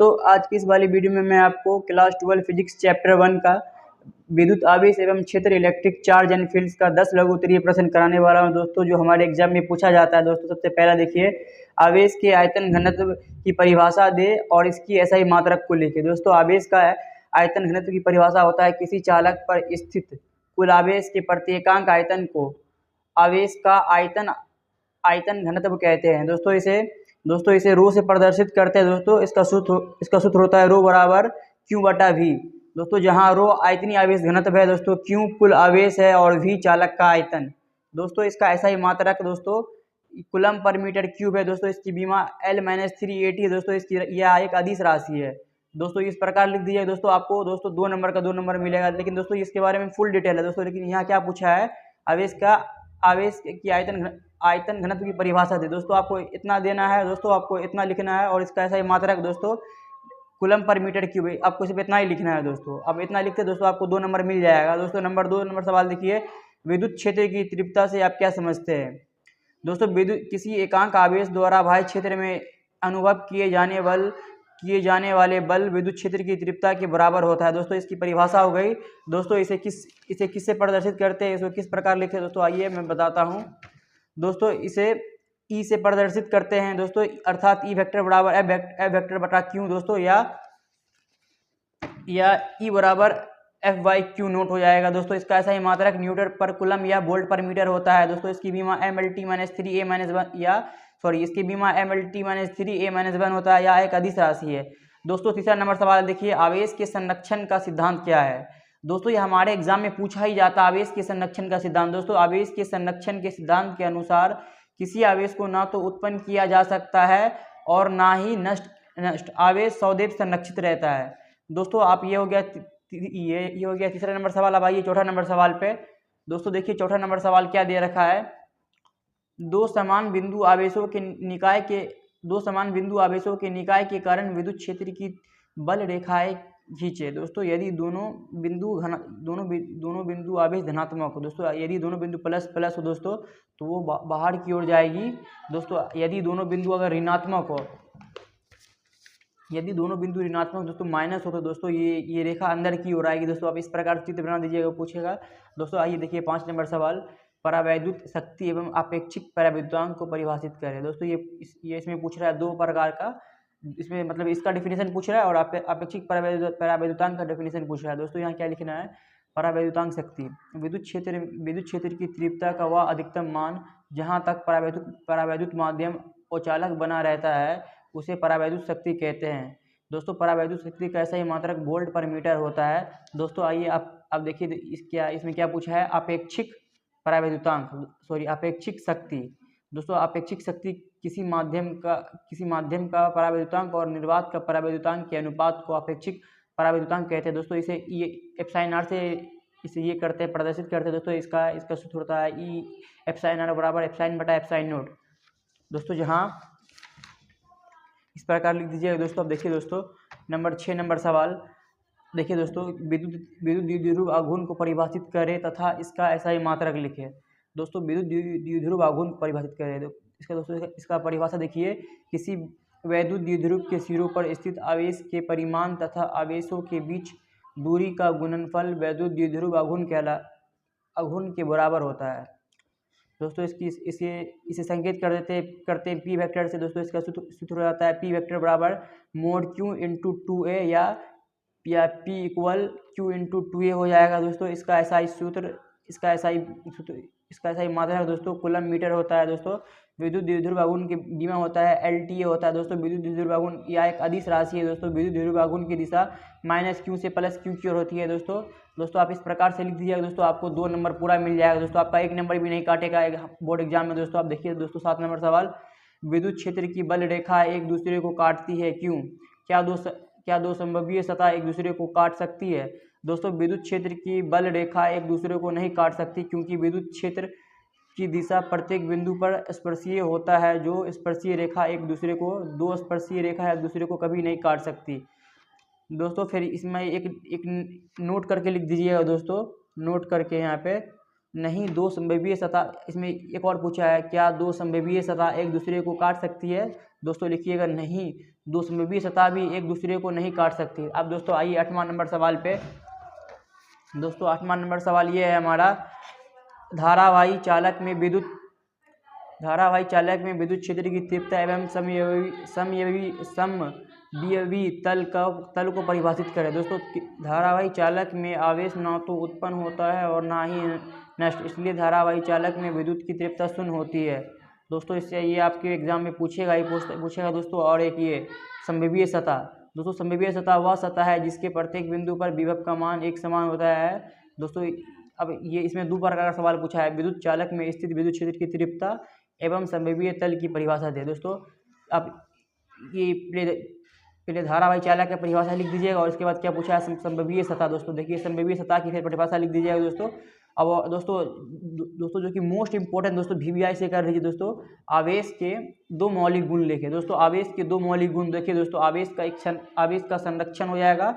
दोस्तों आज की इस वाली वीडियो में मैं आपको क्लास 12 फिजिक्स चैप्टर 1 का विद्युत आवेश एवं क्षेत्र इलेक्ट्रिक चार्ज एंड फील्ड्स का 10 लघु उत्तरीय प्रश्न कराने वाला हूं दोस्तों, जो हमारे एग्जाम में पूछा जाता है। दोस्तों सबसे पहला देखिए, आवेश के आयतन घनत्व की परिभाषा दे और इसकी एसआई मात्रक को लिखे। दोस्तों आवेश का आयतन घनत्व की परिभाषा होता है किसी चालक पर स्थित कुल आवेश के प्रत्येकांक आयतन को आवेश का आयतन घनत्व कहते हैं। दोस्तों इसे रो से प्रदर्शित करते हैं। दोस्तों इसका सूत्र होता है रो बराबर Q बटा V। दोस्तों जहां रो आयतनीय आवेश घनत्व है, दोस्तों Q कुल आवेश है और V चालक का आयतन। दोस्तों इसका ऐसा ही मात्रक दोस्तों कूलम पर मीटर क्यूब है। दोस्तों इसकी बीमा L-380 है। दोस्तों इसकी यह एक अदिश राशि है। दोस्तों इस प्रकार लिख दीजिए। दोस्तों आपको दोस्तों 2 नंबर का 2 नंबर मिलेगा, लेकिन दोस्तों इसके बारे में फुल डिटेल है दोस्तों। लेकिन यहाँ क्या पूछा है, आवेश की आयतन घनत्व की परिभाषा दे। दोस्तों आपको इतना देना है, दोस्तों आपको इतना लिखना है और इसका ऐसा ही मात्रक दोस्तों कूलम पर मीटर क्यूब है। आपको सिर्फ इतना ही लिखना है दोस्तों। अब इतना लिखते दोस्तों आपको 2 नंबर मिल जाएगा। दोस्तों नंबर 2 नंबर सवाल देखिए, विद्युत क्षेत्र की तीव्रता से आप क्या समझते हैं। दोस्तों विद्युत किसी एकांक आवेश द्वारा बाह्य क्षेत्र में अनुभव किए जाने वाले बल विद्युत क्षेत्र की तीव्रता के बराबर होता है। दोस्तों इसकी परिभाषा हो गई। दोस्तों इसे किससे प्रदर्शित करते हैं, इसको किस प्रकार लिखते हैं दोस्तों, आइए मैं बताता हूँ। दोस्तों इसे ई से प्रदर्शित करते हैं दोस्तों, अर्थात ई वेक्टर बराबर एफ वेक्टर बटा क्यू दोस्तों, या ई बराबर एफ बाई क्यू नोट हो जाएगा। दोस्तों इसका ऐसा ही मात्रक न्यूटन पर कूलम या वोल्ट पर मीटर होता है। दोस्तों इसकी बीमा इसकी बीमा MLT-3A-1 होता है या एक अदिश राशि है। दोस्तों तीसरा नंबर सवाल देखिए, आवेश के संरक्षण का सिद्धांत क्या है। दोस्तों ये हमारे एग्जाम में पूछा ही जाता है, आवेश के संरक्षण का सिद्धांत। दोस्तों आवेश के संरक्षण के सिद्धांत के अनुसार किसी आवेश को ना तो उत्पन्न किया जा सकता है और ना ही नष्ट आवेश सदैव संरक्षित रहता है। दोस्तों आप ये हो गया तीसरा नंबर सवाल। अब आइए चौथा नंबर सवाल पे। दोस्तों देखिए चौथा नंबर सवाल क्या दे रखा है, दो समान बिंदु आवेशों के निकाय के कारण विद्युत क्षेत्र की बल रेखाएं खींचे। दोस्तों यदि दोनों बिंदु आवेश धनात्मक हो, दोस्तों यदि दोनों बिंदु प्लस हो दोस्तों तो वो बाहर की ओर जाएगी। दोस्तों यदि दोनों बिंदु अगर ऋणात्मक हो, दोस्तों माइनस हो तो दोस्तों ये रेखा अंदर की ओर आएगी। दोस्तों आप इस प्रकार चित्र बना दीजिएगा, पूछेगा। दोस्तों आइए देखिए 5 नंबर सवाल, परावैद्युत शक्ति एवं अपेक्षिक परावैद्युतांक को परिभाषित करें। दोस्तों ये इसमें पूछ रहा है 2 प्रकार का, इसमें मतलब इसका डेफिनेशन पूछ रहा है और अपेक्षिक परावैद्युतांक का डेफिनेशन पूछ रहा है। दोस्तों यहाँ क्या लिखना है, परावैद्युतांक शक्ति विद्युत क्षेत्र की तीव्रता का वह अधिकतम मान जहाँ तक परावैद्युत माध्यम अचालक बना रहता है उसे परावैद्युत शक्ति कहते हैं। दोस्तों परावैद्युत शक्ति का ऐसा ही मात्रक वोल्ट पर मीटर होता है। दोस्तों आइए आप देखिए इसमें क्या पूछा है, अपेक्षिक शक्ति। दोस्तों अपेक्षिक शक्ति किसी माध्यम का परावैद्युतांक और निर्वात का परावैद्युतांक के अनुपात को अपेक्षिक परावैद्युतांक कहते हैं। दोस्तों इसे ये एप्सिलॉन आर से इसे ये करते हैं, प्रदर्शित करते हैं। दोस्तों इसका सूत्र होता है ई एप्सिलॉन आर बराबर एप्सिलॉन बटा एप्सिलॉन नोट। दोस्तों जहाँ इस प्रकार लिख दीजिएगा। दोस्तों अब देखिए दोस्तों 6 नंबर सवाल देखिए। दोस्तों विद्युत द्विध्रुव आघूर्ण को परिभाषित करें तथा इसका ऐसा ही मात्रक लिखे। दोस्तों विद्युत द्विध्रुव आघूर्ण को परिभाषित करें, इसका परिभाषा देखिए, किसी वैद्युत द्विध्रुव के सिरों पर स्थित आवेश के परिमाण तथा आवेशों के बीच दूरी का गुणनफल वैद्युत द्विध्रुव आघूर्ण के बराबर होता है। दोस्तों इसे संकेत करते हैं पी वेक्टर से। दोस्तों इसका सूत्र हो जाता है पी वेक्टर बराबर मोड क्यू इंटू 2a या P equal Q into 2a हो जाएगा। दोस्तों इसका ऐसा ही मात्रा दोस्तों कूलम मीटर होता है। दोस्तों विद्युत द्विध्रुव आघूर्ण की बीमा होता है LTA होता है। दोस्तों विद्युत द्विध्रुव आघूर्ण यह एक अदिश राशि है। दोस्तों विद्युत द्विध्रुव आघूर्ण की दिशा -q से +q की ओर होती है। दोस्तों आप इस प्रकार से लिख दीजिएगा। दोस्तों आपको 2 नंबर पूरा मिल जाएगा। दोस्तों आपका 1 नंबर भी नहीं काटेगा बोर्ड एग्जाम में। दोस्तों आप देखिए दोस्तों 7 नंबर सवाल, विद्युत क्षेत्र की बल रेखा एक दूसरे को काटती है, क्यों? क्या दो संभवीय सतह एक दूसरे को काट सकती है? दोस्तों विद्युत क्षेत्र की बल रेखा एक दूसरे को नहीं काट सकती, क्योंकि विद्युत क्षेत्र की दिशा प्रत्येक बिंदु पर स्पर्शीय होता है। दो स्पर्शीय रेखा एक दूसरे को कभी नहीं काट सकती। दोस्तों फिर इसमें एक नोट करके लिख दीजिएगा। दोस्तों नोट करके यहाँ पे नहीं दो संभवीय सतह, इसमें एक और पूछा है, क्या दो संभवीय सतह एक दूसरे को काट सकती है? दोस्तों लिखिएगा नहीं, दो संभवीय सतह भी एक दूसरे को नहीं काट सकती। अब दोस्तों आइए 8वां नंबर सवाल पे। दोस्तों 8वां नंबर सवाल ये है हमारा, धारावाही चालक में विद्युत क्षेत्र की तीव्रता एवं समविभवी तल को परिभाषित करें। दोस्तों धारावाही चालक में आवेश ना तो उत्पन्न होता है और ना ही नष्ट, इसलिए धारावाही चालक में विद्युत की तीव्रता शून्य होती है। दोस्तों इससे ये आपके एग्जाम में पूछेगा दोस्तों। और एक ये संभवीय सतह, दोस्तों संभवीय सतह वह सतह है जिसके प्रत्येक बिंदु पर विभव का मान एक समान होता है। दोस्तों अब ये इसमें दो प्रकार का सवाल पूछा है, विद्युत चालक में स्थित विद्युत क्षेत्र की तीव्रता एवं संभवीय तल की परिभाषा दे। दोस्तों अब ये पहले धारावाही चालक की परिभाषा लिख दीजिएगा और इसके बाद क्या पूछा है, संभवीय सतह। दोस्तों देखिए संभवीय सतह की फिर परिभाषा लिख दीजिएगा दोस्तों। अब दोस्तों जो कि मोस्ट इंपॉर्टेंट दोस्तों VBI से कर लीजिए दोस्तों, आवेश के दो मौलिक गुण लिखे। दोस्तों आवेश के दो मौलिक गुण देखिए दोस्तों, आवेश का संरक्षण हो जाएगा